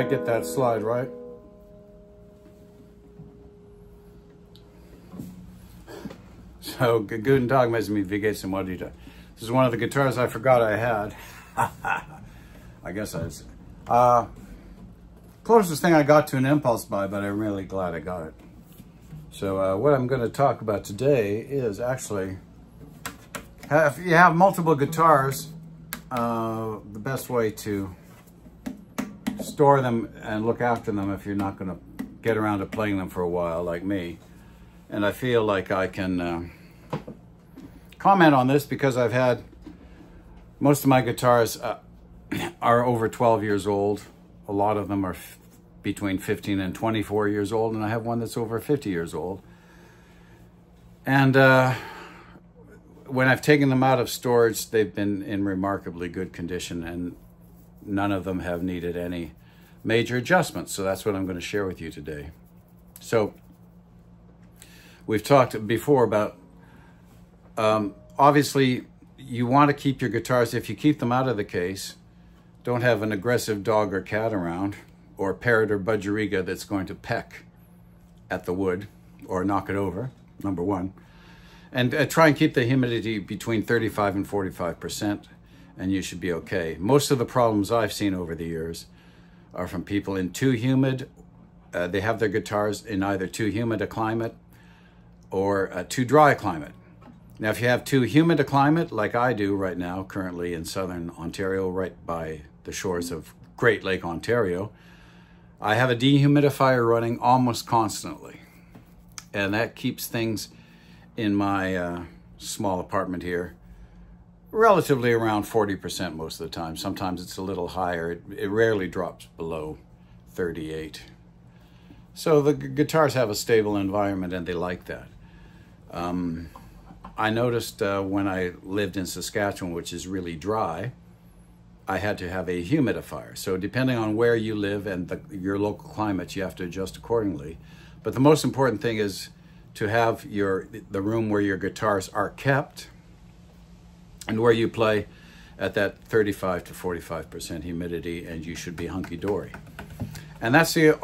I get that slide right. So, guten Tag, wie geht's und what do you do? This is one of the guitars I forgot I had. I guess I was, closest thing I got to an impulse buy, but I'm really glad I got it. So what I'm going to talk about today is actually, if you have multiple guitars, the best way to store them and look after them if you're not going to get around to playing them for a while, like me. And I feel like I can comment on this because I've had, most of my guitars are over 12 years old. A lot of them are between 15 and 24 years old, and I have one that's over 50 years old. And when I've taken them out of storage, they've been in remarkably good condition, and none of them have needed any major adjustments. So that's what I'm going to share with you today. So we've talked before about, obviously, you want to keep your guitars, if you keep them out of the case, don't have an aggressive dog or cat around, or parrot or budgeriga that's going to peck at the wood or knock it over, number one. And try and keep the humidity between 35 and 45%, and you should be okay. Most of the problems I've seen over the years are from people in too humid. They have their guitars in either too humid a climate or too dry a climate. Now, if you have too humid a climate, like I do right now, currently in southern Ontario, right by the shores of Great Lake, Ontario, I have a dehumidifier running almost constantly. And that keeps things in my small apartment here relatively around 40% most of the time. Sometimes it's a little higher. It rarely drops below 38. So the guitars have a stable environment and they like that. I noticed when I lived in Saskatchewan, which is really dry, I had to have a humidifier. So depending on where you live and your local climate, you have to adjust accordingly. But the most important thing is to have the room where your guitars are kept and where you play at that 35 to 45% humidity, and you should be hunky-dory. And that's you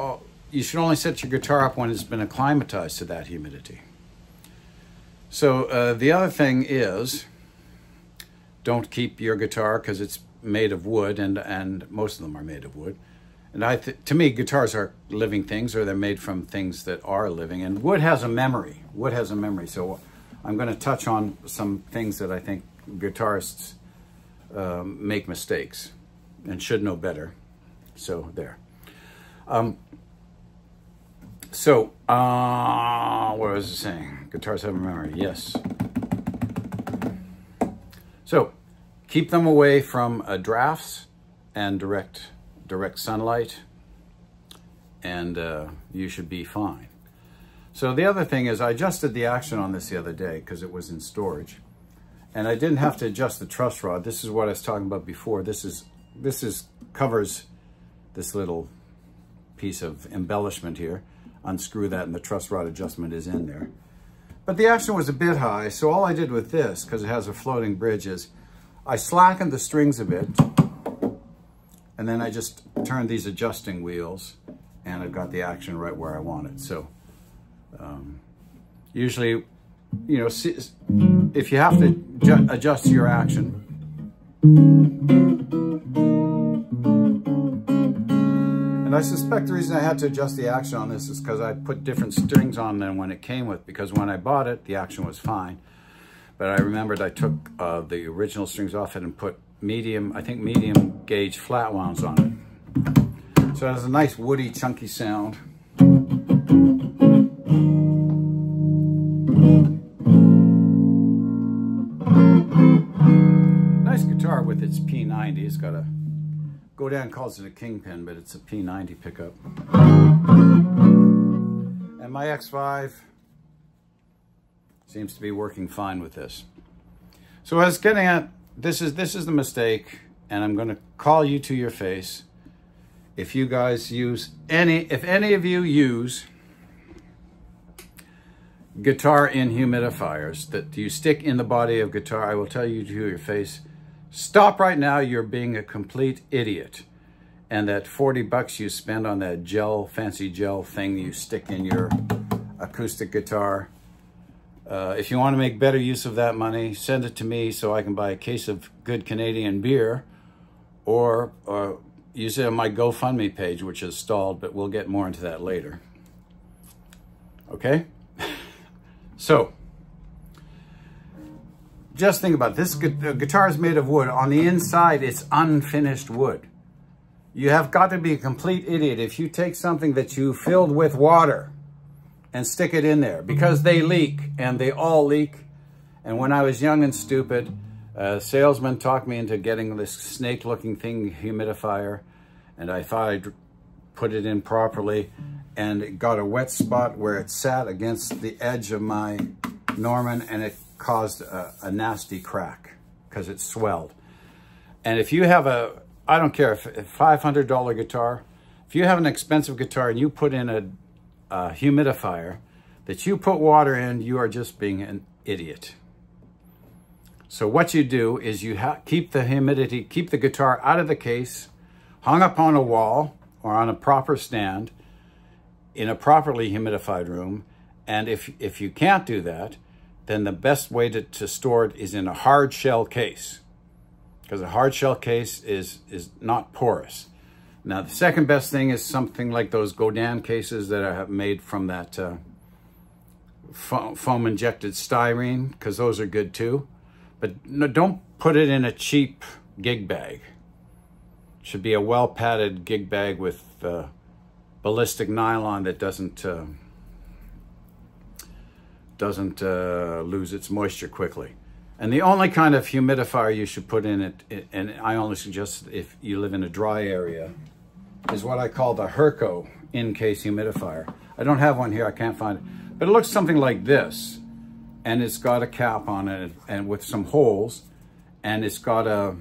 should only set your guitar up when it's been acclimatized to that humidity. So the other thing is, don't keep your guitar, because it's made of wood, and most of them are made of wood. And to me, guitars are living things, or they're made from things that are living. And wood has a memory. Wood has a memory. So I'm going to touch on some things that I think guitarists make mistakes and should know better. So there. What was I saying? Guitars have a memory. Yes. So keep them away from drafts and direct sunlight, and you should be fine. So the other thing is, I adjusted the action on this the other day because it was in storage, and I didn't have to adjust the truss rod. This is what I was talking about before. This covers this little piece of embellishment here. Unscrew that, and the truss rod adjustment is in there. But the action was a bit high, so all I did with this, because it has a floating bridge, is I slackened the strings a bit, and then I just turned these adjusting wheels, and I got the action right where I want it. So usually, you know, if you have to adjust your action, and I suspect the reason I had to adjust the action on this is because I put different strings on than when it came with, because when I bought it, the action was fine. But I remembered I took the original strings off it and put medium gauge flat wounds on it. So it has a nice woody, chunky sound. Nice guitar with its P90. It's got a, Godin calls it a kingpin, but it's a P90 pickup. And my X5 seems to be working fine with this. So I was getting at, this is the mistake, and I'm going to call you to your face. If you guys use if any of you use guitar in humidifiers that you stick in the body of guitar, I will tell you to your face, stop right now, you're being a complete idiot. and that 40 bucks you spend on that gel, fancy gel thing you stick in your acoustic guitar, if you want to make better use of that money, send it to me so I can buy a case of good Canadian beer, or use it on my GoFundMe page, which is stalled, but we'll get more into that later. Okay? So, just think about this. Guitar is made of wood. On the inside, it's unfinished wood. You have got to be a complete idiot if you take something that you filled with water and stick it in there, because they leak, and they all leak. And when I was young and stupid, a salesman talked me into getting this snake-looking thing, humidifier, and I thought I'd put it in properly, and it got a wet spot where it sat against the edge of my Norman, and it caused a nasty crack because it swelled. And if you have I don't care if a $500 guitar, if you have an expensive guitar and you put in a humidifier that you put water in, you are just being an idiot. So what you do is you keep the humidity, keep the guitar out of the case, hung up on a wall or on a proper stand in a properly humidified room. And if you can't do that, then the best way to store it is in a hard shell case, because a hard shell case is not porous. Now, the second best thing is something like those Godin cases that are made from that foam-injected styrene, because those are good too. But no, don't put it in a cheap gig bag. It should be a well-padded gig bag with ballistic nylon that doesn't lose its moisture quickly. And the only kind of humidifier you should put in it, and I only suggest if you live in a dry area, is what I call the Herco in-case humidifier. I don't have one here, I can't find it. But it looks something like this. And it's got a cap on it and with some holes. And it's got a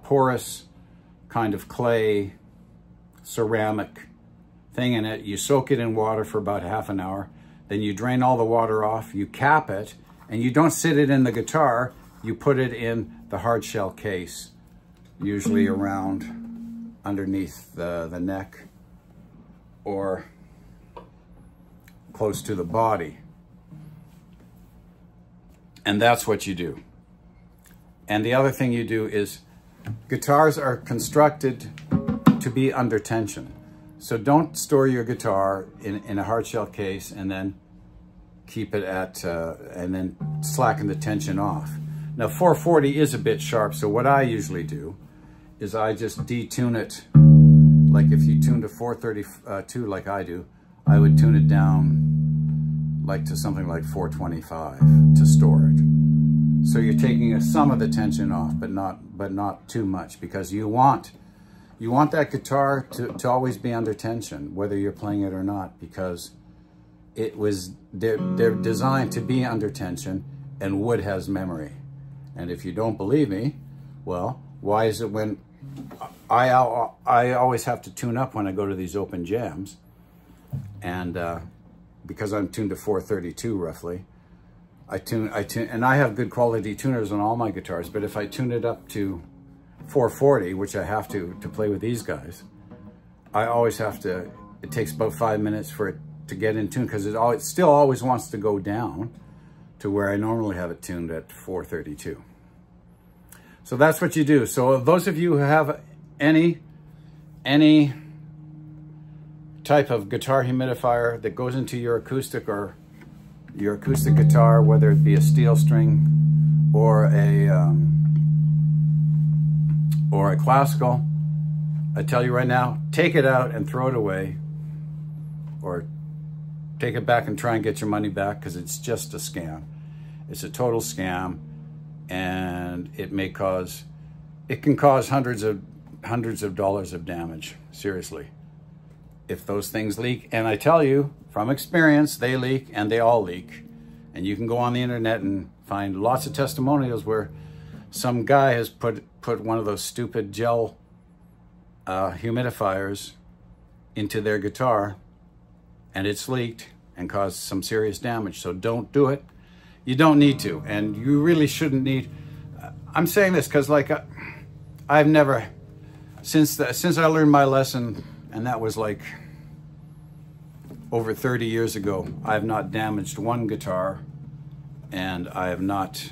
porous kind of clay ceramic thing in it. You soak it in water for about half an hour. Then you drain all the water off, you cap it, and you don't sit it in the guitar, you put it in the hard shell case, usually around underneath the neck or close to the body. And that's what you do. And the other thing you do is, guitars are constructed to be under tension. So don't store your guitar in a hard shell case and then keep it at, and then slacken the tension off. Now 440 is a bit sharp, so what I usually do is I just detune it. Like if you tune to 432 like I do, I would tune it down like to something like 425 to store it. So you're taking some of the tension off, but not too much, because you want that guitar to always be under tension, whether you're playing it or not, because they're designed to be under tension, and wood has memory. And if you don't believe me, well, why is it when I always have to tune up when I go to these open jams, and because I'm tuned to 432 roughly, I tune, and I have good quality tuners on all my guitars, but if I tune it up to 440, which I have to play with these guys, I always have to, it takes about 5 minutes for it to get in tune, because it still always wants to go down to where I normally have it tuned at 432. So that's what you do. So those of you who have any type of guitar humidifier that goes into your acoustic or your acoustic guitar, whether it be a steel string or a classical, I tell you right now, take it out and throw it away, or take it back and try and get your money back, because it's just a scam. It's a total scam, and it can cause hundreds of dollars of damage, seriously, if those things leak. And I tell you from experience, they leak, and they all leak. And you can go on the internet and find lots of testimonials where some guy has put one of those stupid gel humidifiers into their guitar, and it's leaked and caused some serious damage. So don't do it. You don't need to, and you really shouldn't need. I'm saying this because, like, I've never since I learned my lesson, and that was like over 30 years ago, I have not damaged one guitar, and I have not,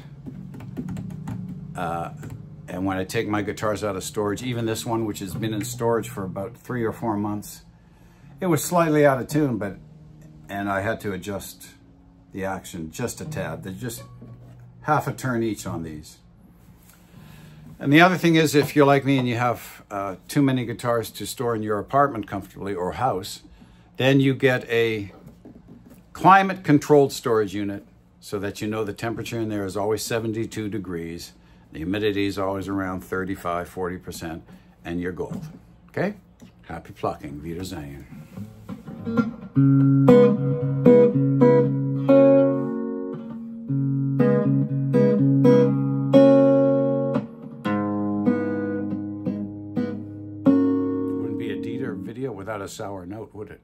and when I take my guitars out of storage, even this one, which has been in storage for about 3 or 4 months, it was slightly out of tune, and I had to adjust the action just a tad. They're just half a turn each on these. And the other thing is, if you're like me and you have too many guitars to store in your apartment comfortably or house, then you get a climate controlled storage unit so that you know the temperature in there is always 72 degrees. The humidity is always around 35, 40%, and you're gold. Okay? Happy plucking. Wiedersehen. Wouldn't be a Dieter video without a sour note, would it?